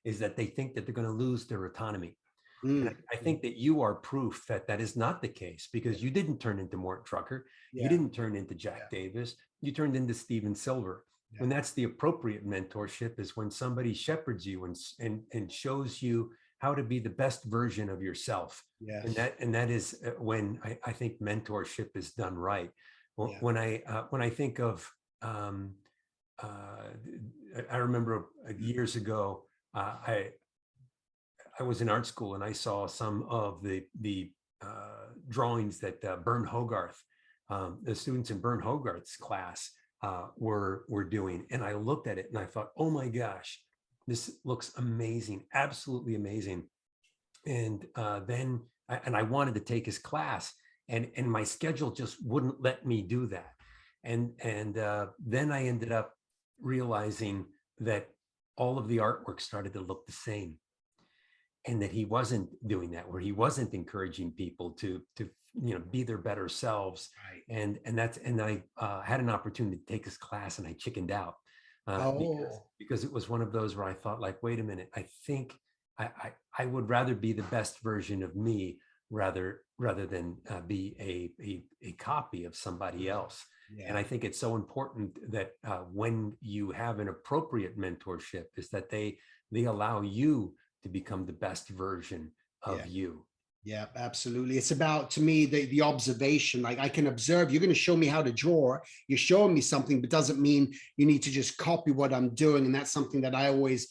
is that they think that they're going to lose their autonomy. And I think that you are proof that that is not the case, because you didn't turn into Mort Drucker. You didn't turn into Jack Davis. You turned into Steven Silver. And that's the appropriate mentorship, is when somebody shepherds you and shows you how to be the best version of yourself. And that is when I think mentorship is done right. When I think of, I remember years ago, I was in art school, and I saw some of the drawings that Bern Hogarth, the students in Bern Hogarth's class were doing. And I looked at it and I thought, oh my gosh, this looks amazing, absolutely amazing. And then I wanted to take his class, and my schedule just wouldn't let me do that. And then I ended up realizing that all of the artwork started to look the same, and that he wasn't doing that, where he wasn't encouraging people to be their better selves. Right. And I had an opportunity to take his class, and I chickened out because it was one of those where I thought, like, wait a minute, I think I would rather be the best version of me rather than be a copy of somebody else. And Yeah. I think it's so important that when you have an appropriate mentorship, is that they allow you to become the best version Yeah. of you. Yeah, absolutely. It's about, to me, the observation. Like, I can observe, you're going to show me how to draw. You're showing me something, but doesn't mean you need to just copy what I'm doing. And that's something that I always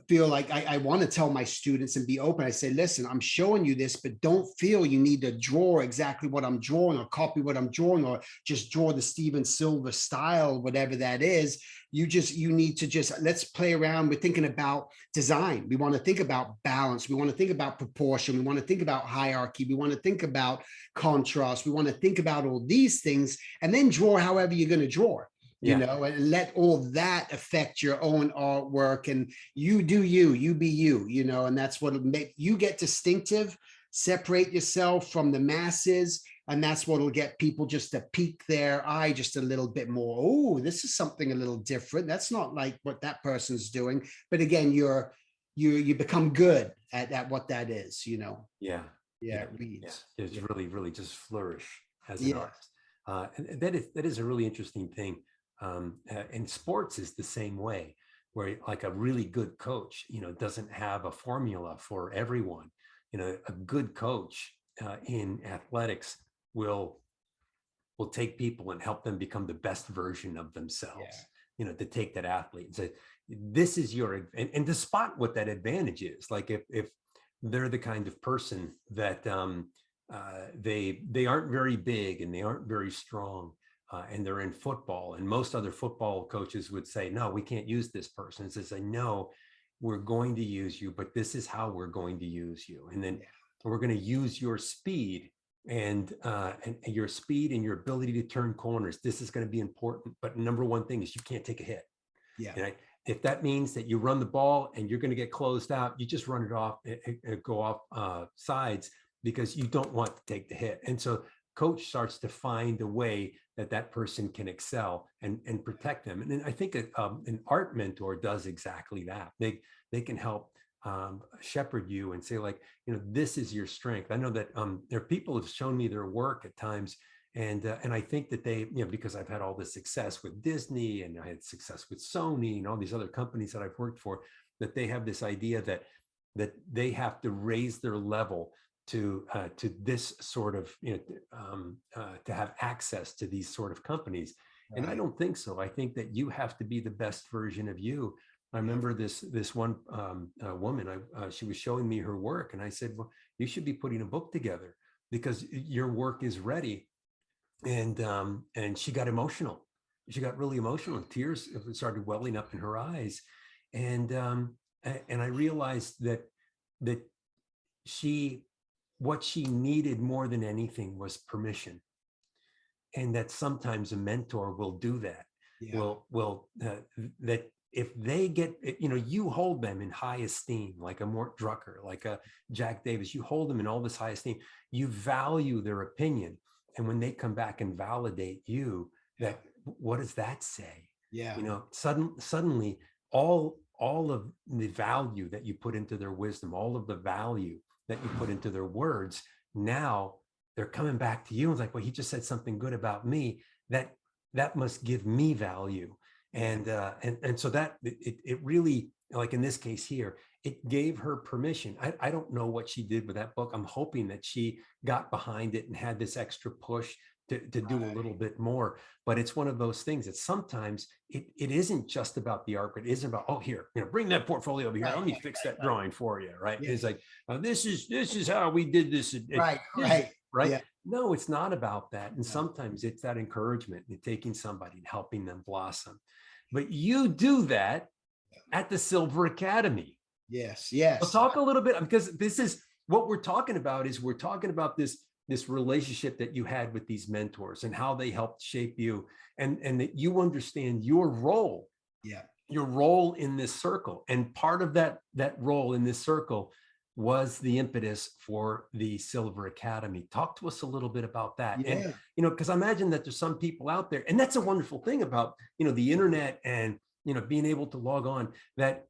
feel like I want to tell my students and be open. I say, listen, I'm showing you this, but don't feel you need to draw exactly what I'm drawing or copy what I'm drawing or just draw the Steven Silver style, whatever that is. You need to just, let's play around with thinking about design. We want to think about balance. We want to think about proportion. We want to think about hierarchy. We want to think about contrast. We want to think about all these things and then draw however you're going to draw, Yeah. and let all that affect your own artwork. And you do you, you be you, and that's what make you get distinctive, separate yourself from the masses. And that's what'll get people just to pique their eye just a little bit more. Oh, this is something a little different. That's not like what that person's doing. But again, you become good at what that is, Yeah. Yeah, Yeah. it Yeah. reads. Just Yeah. really just flourish as an Yeah. artist. And that is a really interesting thing. And sports is the same way, where like a really good coach, doesn't have a formula for everyone. A good coach in athletics will take people and help them become the best version of Yeah. themselves, to take that athlete and say, this is your, and to spot what that advantage is. Like if they're the kind of person that they aren't very big and they aren't very strong, and they're in football, and most other football coaches would say, no, we can't use this person. It says, I know we're going to use you, but this is how we're going to use you. And then Yeah. we're going to use your speed and your speed and your ability to turn corners. This is going to be important. But number one thing is you can't take a hit. Yeah. And if that means that you run the ball and you're going to get closed out, you just run it off, go off sides, because you don't want to take the hit. And so coach starts to find a way that person can excel and protect them. And then I think an art mentor does exactly that. They can help shepherd you and say, like, this is your strength. I know that there are people who've shown me their work at times, and I think that they, because I've had all this success with Disney and I had success with Sony and all these other companies that I've worked for, that they have this idea that they have to raise their level to this sort of, to have access to these sort of companies. And I Right. don't think so. I think that you have to be the best version of you. I Yeah. remember this one woman, she was showing me her work, and I said, well, you should be putting a book together because your work is ready. And she got emotional. She got really emotional, and tears started welling up in her eyes. And I realized that she, what she needed more than anything was permission. And that sometimes a mentor will do that. Yeah. Will that if they get, you hold them in high esteem, like a Mort Drucker, like a Jack Davis, you hold them in all this high esteem, you value their opinion. And when they come back and validate you, that, what does that say? Yeah. Suddenly all of the value that you put into their wisdom, all of the value that you put into their words, now they're coming back to you and it's like, well, he just said something good about me, that must give me value. And so that it really, like in this case here, it gave her permission. I don't know what she did with that book. I'm hoping that she got behind it and had this extra push to do a little bit more. But it's one of those things that sometimes it isn't just about the art, but it isn't about, oh, here, bring that portfolio over here. Let me fix that drawing for you, right? Yeah. It's like, this is how we did this. Right. Right. Yeah. No, it's not about that. And sometimes it's that encouragement and taking somebody and helping them blossom. But you do that at the Silver Academy. Yes. We'll Yes. talk a little bit, because this is what we're talking about, is we're talking about this relationship that you had with these mentors and how they helped shape you, and that you understand your role. Yeah. Your role in this circle. And part of that role in this circle was the impetus for the Silver Academy. Talk to us a little bit about that. Yeah. And, because I imagine that there's some people out there, and that's a wonderful thing about, the internet and, being able to log on, that,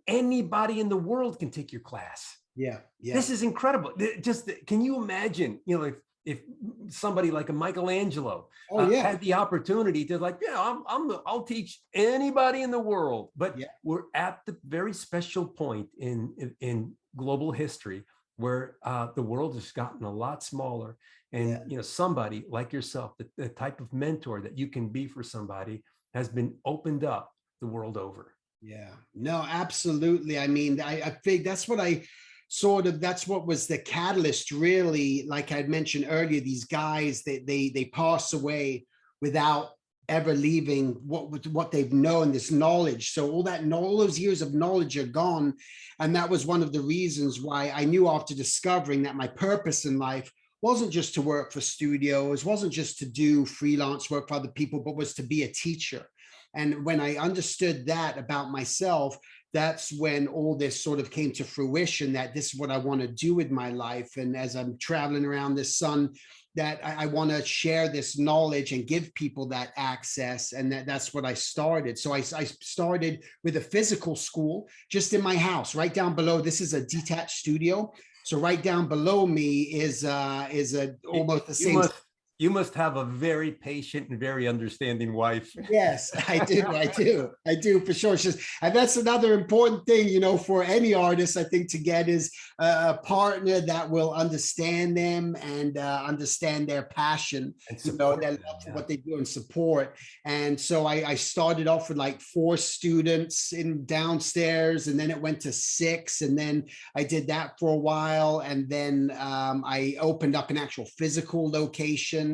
anybody in the world can take your class. Yeah. Yeah. This is incredible. Just, can you imagine, if somebody like a Michelangelo Oh yeah. had the opportunity to like, yeah, I'll teach anybody in the world. But Yeah. we're at the very special point in global history where the world has gotten a lot smaller. And Yeah. somebody like yourself, the type of mentor that you can be for somebody has been opened up the world over. Yeah, no, absolutely. I mean, I think that's what that's what was the catalyst, really. Like I mentioned earlier, these guys, they pass away without ever leaving what they've known, this knowledge. So all those years of knowledge are gone. And that was one of the reasons why I knew, after discovering that my purpose in life wasn't just to work for studios, wasn't just to do freelance work for other people, but was to be a teacher. And when I understood that about myself, that's when all this sort of came to fruition, that this is what I want to do with my life. And as I'm traveling around this sun, that I want to share this knowledge and give people that access. And that's what I started. So I started with a physical school just in my house, right down below. This is a detached studio. So right down below me is almost the You same. must have a very patient and very understanding wife. Yes, I do. I do for sure. It's just, and that's another important thing, for any artist, I think, to get is a partner that will understand them and understand their passion, And their support love for them. what they do and support. And so I started off with like 4 students in downstairs, and then it went to 6, and then I did that for a while, and then I opened up an actual physical location,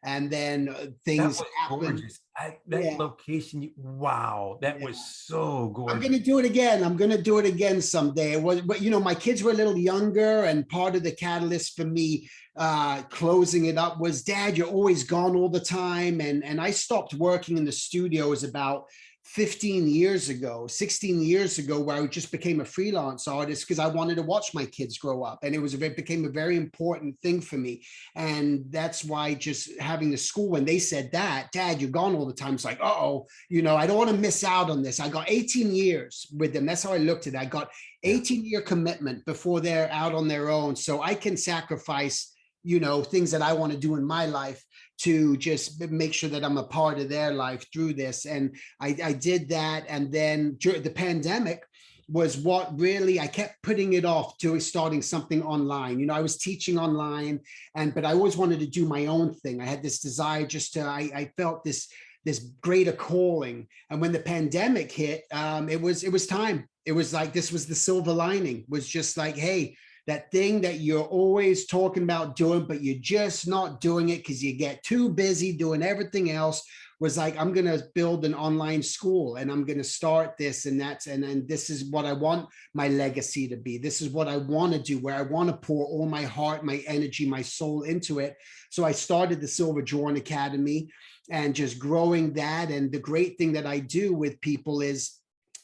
and then things happened. Gorgeous. That Yeah. location, wow, that Yeah. was so I'm gorgeous. going to do it again. I'm going to do it again someday. But my kids were a little younger, and part of the catalyst for me closing it up was, Dad, you're always gone all the time. And I stopped working in the studios about 15 years ago, 16 years ago, where I just became a freelance artist because I wanted to watch my kids grow up. And it became a very important thing for me. And that's why just having the school, when they said that, Dad, you're gone all the time, it's like, uh-oh, I don't want to miss out on this. I got 18 years with them. That's how I looked at it. I got 18-year commitment before they're out on their own. So I can sacrifice, things that I want to do in my life to just make sure that I'm a part of their life through this. And I did that. And then during the pandemic was what really, I kept putting it off to starting something online. I was teaching online, but I always wanted to do my own thing. I had this desire just to, I felt this greater calling. And when the pandemic hit, it was time. It was like, this was the silver lining, was just like, hey, that thing that you're always talking about doing, but you're just not doing it because you get too busy doing everything else, was like, I'm going to build an online school, and I'm going to start this, and then this is what I want my legacy to be. This is what I want to do, where I want to pour all my heart, my energy, my soul into it. So I started the Silver Drawn Academy, and just growing that. And the great thing that I do with people is,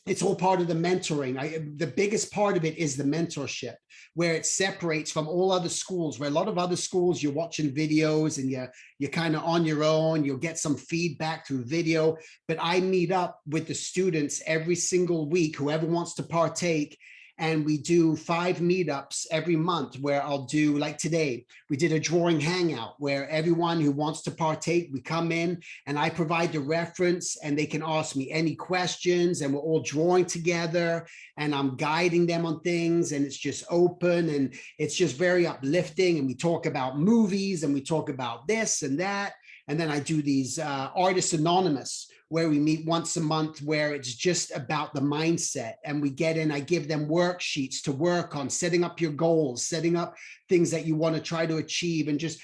it's all part of the mentoring. The biggest part of it is the mentorship, where it separates from all other schools, where a lot of other schools, you're watching videos and you're kind of on your own. You'll get some feedback through video, but I meet up with the students every single week, whoever wants to partake. And we do 5 meetups every month, where I'll do, like today, we did a drawing hangout where everyone who wants to partake, we come in and I provide the reference, and they can ask me any questions, and we're all drawing together, and I'm guiding them on things, and it's just open, and it's just very uplifting. And we talk about movies, and we talk about this and that. And then I do these Artists Anonymous, where we meet once a month, where it's just about the mindset. And we get in, I give them worksheets to work on, setting up your goals, setting up things that you want to try to achieve, and just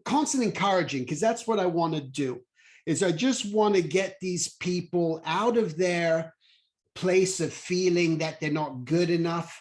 constant encouraging, because that's what I want to do. Is I just want to get these people out of their place of feeling that they're not good enough,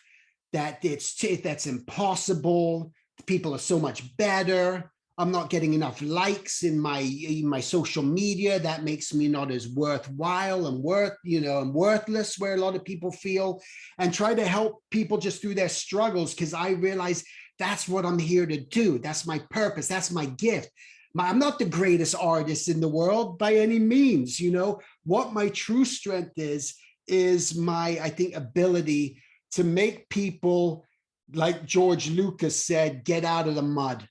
that that's impossible. People are so much better. I'm not getting enough likes in my social media. That makes me not as worthwhile and worthless, where a lot of people feel, and try to help people just through their struggles. Because I realize that's what I'm here to do. That's my purpose. That's my gift. I'm not the greatest artist in the world by any means. What my true strength is my, I think, ability to make people, like George Lucas said, get out of the mud.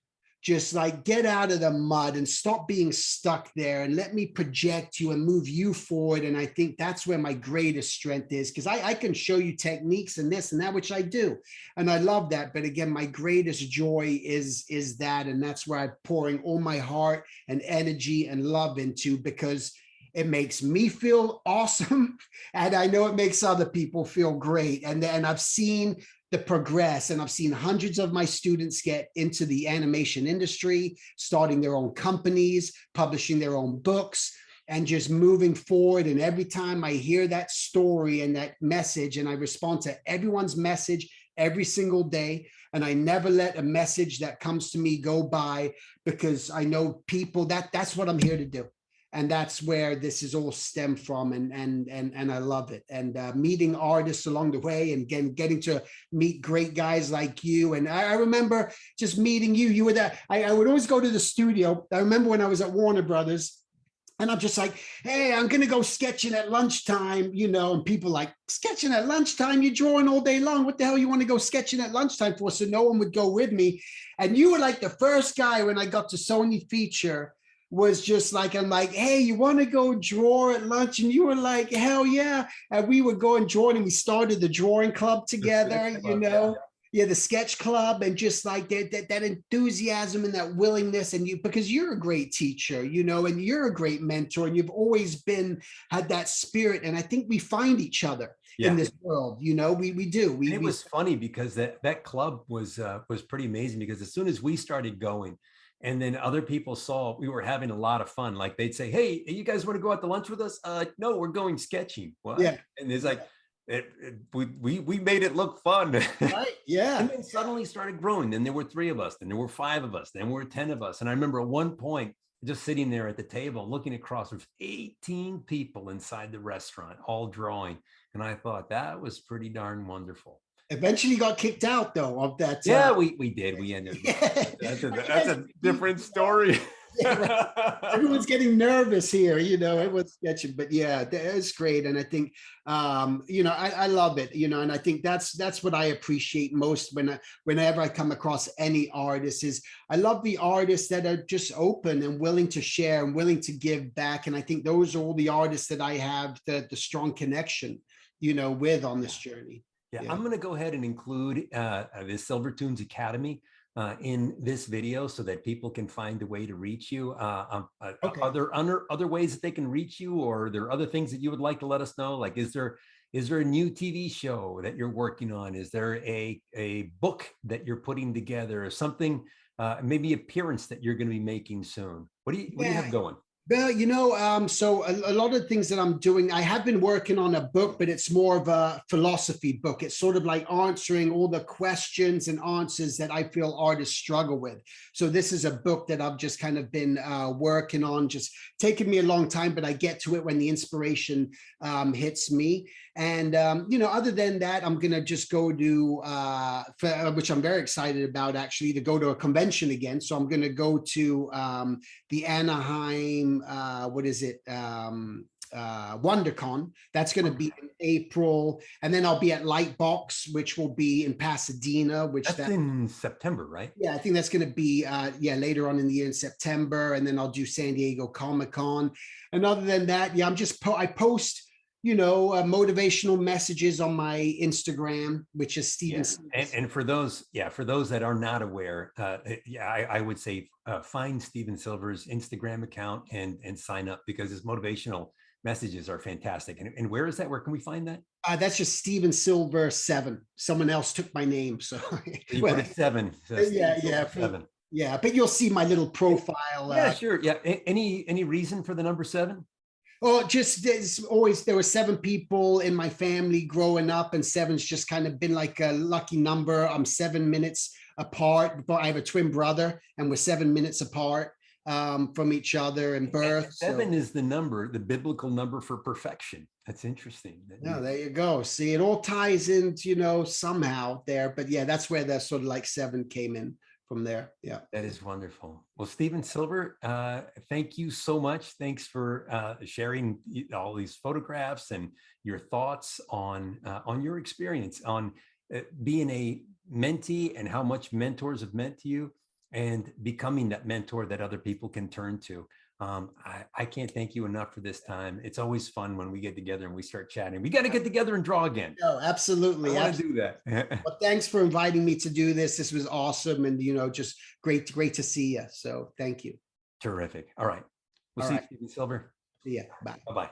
just like get out of the mud and stop being stuck there and let me project you and move you forward. And I think that's where my greatest strength is, because I can show you techniques and this and that, which I do. And I love that. But again, my greatest joy is that. And that's where I'm pouring all my heart and energy and love into, because it makes me feel awesome. And I know it makes other people feel great. And I've seen the progress, and I've seen hundreds of my students get into the animation industry, starting their own companies, publishing their own books, and just moving forward. And every time I hear that story and that message, and I respond to everyone's message every single day, and I never let a message that comes to me go by, because I know people, that's what I'm here to do. And that's where this is all stemmed from, and I love it. And meeting artists along the way, and getting to meet great guys like you. And I remember just meeting you. You were there. I would always go to the studio. I remember when I was at Warner Brothers, and I'm just like, hey, I'm going to go sketching at lunchtime, and people like, sketching at lunchtime? You're drawing all day long. What the hell you want to go sketching at lunchtime for? So no one would go with me. And you were like the first guy when I got to Sony Feature, was just like, I'm like, hey, you want to go draw at lunch? And you were like, hell yeah. And we would go and draw, and we started the drawing club together, yeah, the sketch club, and just like that enthusiasm and that willingness. And because you're a great teacher, and you're a great mentor, and you've always had that spirit. And I think we find each other in this world, we do. It was funny because that club was pretty amazing, because as soon as we started going, and then other people saw we were having a lot of fun, like they'd say, hey, you guys want to go out to lunch with us? No, we're going sketching. What? Yeah. And it's like, we made it look fun. Right. Yeah. And then suddenly started growing. Then there were 3 of us, then there were 5 of us, then there were 10 of us. And I remember at one point just sitting there at the table looking across, there's 18 people inside the restaurant, all drawing. And I thought that was pretty darn wonderful. Eventually got kicked out though of that. Yeah, we did. We ended. That's a different story. Yeah, right. Everyone's getting nervous here, it was sketching, but yeah, it's great. And I think, I love it, and I think that's what I appreciate most whenever I come across any artist, is I love the artists that are just open and willing to share and willing to give back. And I think those are all the artists that I have the strong connection, with on this journey. Yeah, I'm going to go ahead and include the Silvertoons Academy in this video so that people can find a way to reach you. Okay. Are there other ways that they can reach you, or are there other things that you would like to let us know? Like, is there a new TV show that you're working on? Is there a book that you're putting together, or something, maybe appearance that you're going to be making soon? What do you have going? Well, so a lot of things that I'm doing, I have been working on a book, but it's more of a philosophy book. It's sort of like answering all the questions and answers that I feel artists struggle with. So this is a book that I've just kind of been working on, just taking me a long time, but I get to it when the inspiration hits me. And, other than that, I'm going to just go to, which I'm very excited about, actually, to go to a convention again. So I'm going to go to the Anaheim, WonderCon. That's going to be in April. And then I'll be at Lightbox, which will be in Pasadena, that's in September, right? Yeah, I think that's going to be, later on in the year in September. And then I'll do San Diego Comic-Con. And other than that, yeah, I post motivational messages on my Instagram, which is Steven. Yeah. And for those that are not aware, I would say find Steven Silver's Instagram account and sign up, because his motivational messages are fantastic. And where is that? Where can we find that? That's just Steven Silver 7. Someone else took my name, so you put it 7. So yeah, 7. Yeah, but you'll see my little profile. Yeah, sure. Yeah. Any reason for the number 7? Oh, just there were 7 people in my family growing up, and 7's just kind of been like a lucky number. I'm 7 minutes apart, but I have a twin brother, and we're 7 minutes apart from each other in birth. 7 is the biblical number for perfection. That's interesting. Yeah, there you go. See, it all ties in, somehow there. But yeah, that's where that sort of like 7 came in from there. Yeah, that is wonderful. Well, Steven Silver, thank you so much. Thanks for sharing all these photographs and your thoughts on your experience on being a mentee and how much mentors have meant to you. and becoming that mentor that other people can turn to. I can't thank you enough for this time. It's always fun when we get together and we start chatting. We got to get together and draw again. No, I absolutely. want to do that. Well, thanks for inviting me to do this. This was awesome, and just great to see you. So thank you. Terrific. All right. We'll All see right. you, Stephen Silver. See ya. Bye. Bye-bye.